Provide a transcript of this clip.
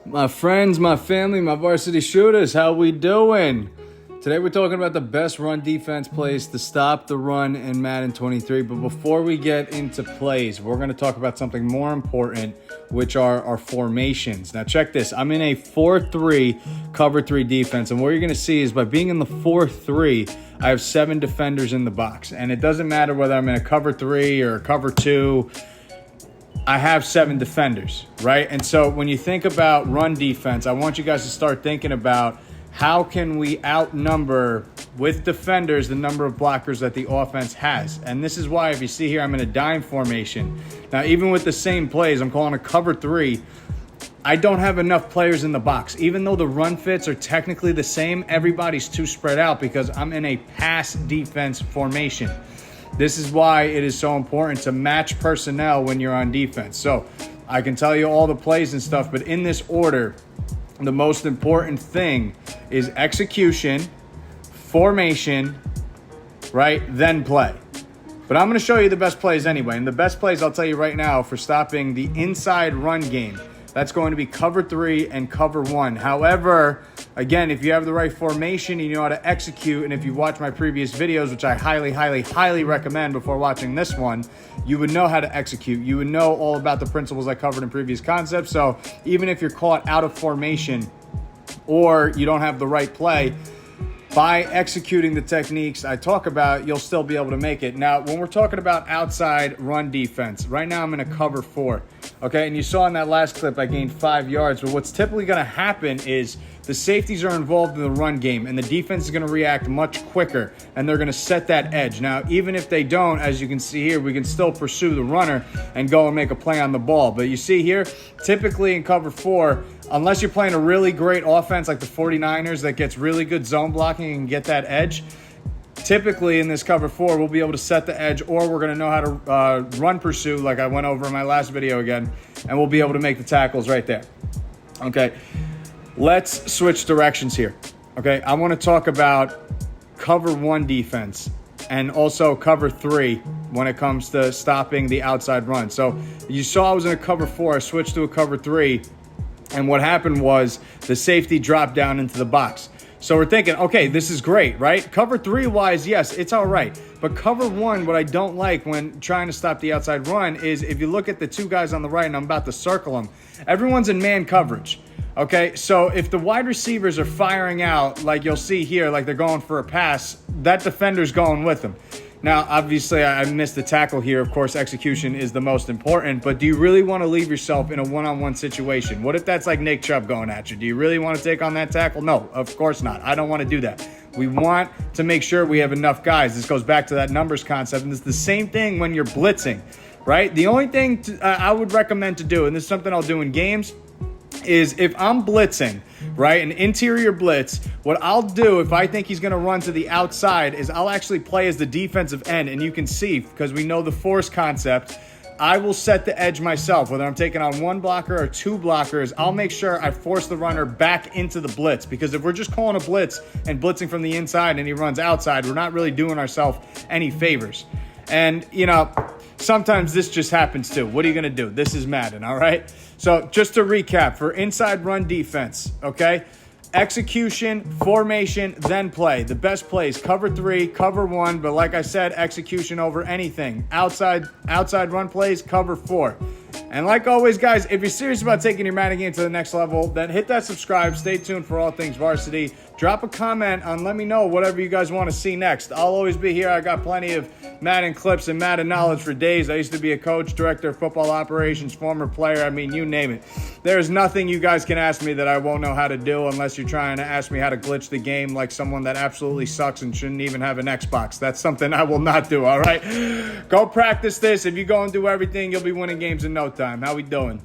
My friends, my family, my varsity shooters, how we doing? Today we're talking about the best run defense plays to stop the run in Madden 23. But before we get into plays, we're going to talk about something more important, which are our formations. Now check this. I'm in a 4-3 cover 3 defense. And what you're going to see is by being in the 4-3, I have 7 defenders in the box. And it doesn't matter whether I'm in a cover 3 or a cover 2. I have 7 defenders, right? And so when you think about run defense, I want you guys to start thinking about how can we outnumber with defenders the number of blockers that the offense has. And this is why if you see here, I'm in a dime formation. Now, even with the same plays, I'm calling a cover 3. I don't have enough players in the box. Even though the run fits are technically the same, everybody's too spread out because I'm in a pass defense formation. This is why it is so important to match personnel when you're on defense. So I can tell you all the plays and stuff, but in this order, the most important thing is execution, formation, right? Then play. But I'm going to show you the best plays anyway. And the best plays I'll tell you right now for stopping the inside run game, that's going to be cover 3 and cover 1. However, again, if you have the right formation, you know how to execute, and if you watch my previous videos, which I highly recommend before watching this one, you would know how to execute. You would know all about the principles I covered in previous concepts. So even if you're caught out of formation or you don't have the right play, by executing the techniques I talk about, you'll still be able to make it. Now, when we're talking about outside run defense, right now I'm in a cover 4, okay? And you saw in that last clip I gained 5 yards, but what's typically gonna happen is the safeties are involved in the run game and the defense is gonna react much quicker and they're gonna set that edge. Now, even if they don't, as you can see here, we can still pursue the runner and go and make a play on the ball. But you see here, typically in cover 4, unless you're playing a really great offense like the 49ers that gets really good zone blocking and get that edge, typically in this cover 4, we'll be able to set the edge, or we're going to know how to run pursue like I went over in my last video again, and we'll be able to make the tackles right there. Okay, let's switch directions here. Okay, I want to talk about cover 1 defense and also cover 3 when it comes to stopping the outside run. So you saw I was in a cover 4, I switched to a cover 3, and what happened was the safety dropped down into the box. So we're thinking, okay, this is great, right? Cover 3 wise, yes, it's all right. But cover 1, what I don't like when trying to stop the outside run is if you look at the 2 guys on the right, and I'm about to circle them, everyone's in man coverage. Okay, so if the wide receivers are firing out, like you'll see here, like they're going for a pass, that defender's going with them. Now, obviously, I missed the tackle here. Of course, execution is the most important, but do you really want to leave yourself in a one-on-one situation? What if that's like Nick Chubb going at you? Do you really want to take on that tackle? No, of course not. I don't want to do that. We want to make sure we have enough guys. This goes back to that numbers concept, and it's the same thing when you're blitzing, right? The only thing I would recommend to do, and this is something I'll do in games, is if I'm blitzing, right, an interior blitz, what I'll do if I think he's going to run to the outside is I'll actually play as the defensive end, and you can see, because we know the force concept, I will set the edge myself. Whether I'm taking on 1 blocker or 2 blockers, I'll make sure I force the runner back into the blitz, because if we're just calling a blitz and blitzing from the inside and he runs outside, we're not really doing ourselves any favors. And, you know, sometimes this just happens too. What are you going to do? This is Madden, all right? So just to recap, for inside run defense, okay? Execution, formation, then play. The best plays, cover 3, cover 1, but like I said, execution over anything. Outside run plays, cover 4. And like always, guys, if you're serious about taking your Madden game to the next level, then hit that subscribe. Stay tuned for all things varsity. Drop a comment on, let me know whatever you guys want to see next. I'll always be here. I got plenty of Madden clips and Madden knowledge for days. I used to be a coach, director of football operations, former player. I mean, you name it. There's nothing you guys can ask me that I won't know how to do unless you're trying to ask me how to glitch the game like someone that absolutely sucks and shouldn't even have an Xbox. That's something I will not do, all right? Go practice this. If you go and do everything, you'll be winning games in no time. How we doing?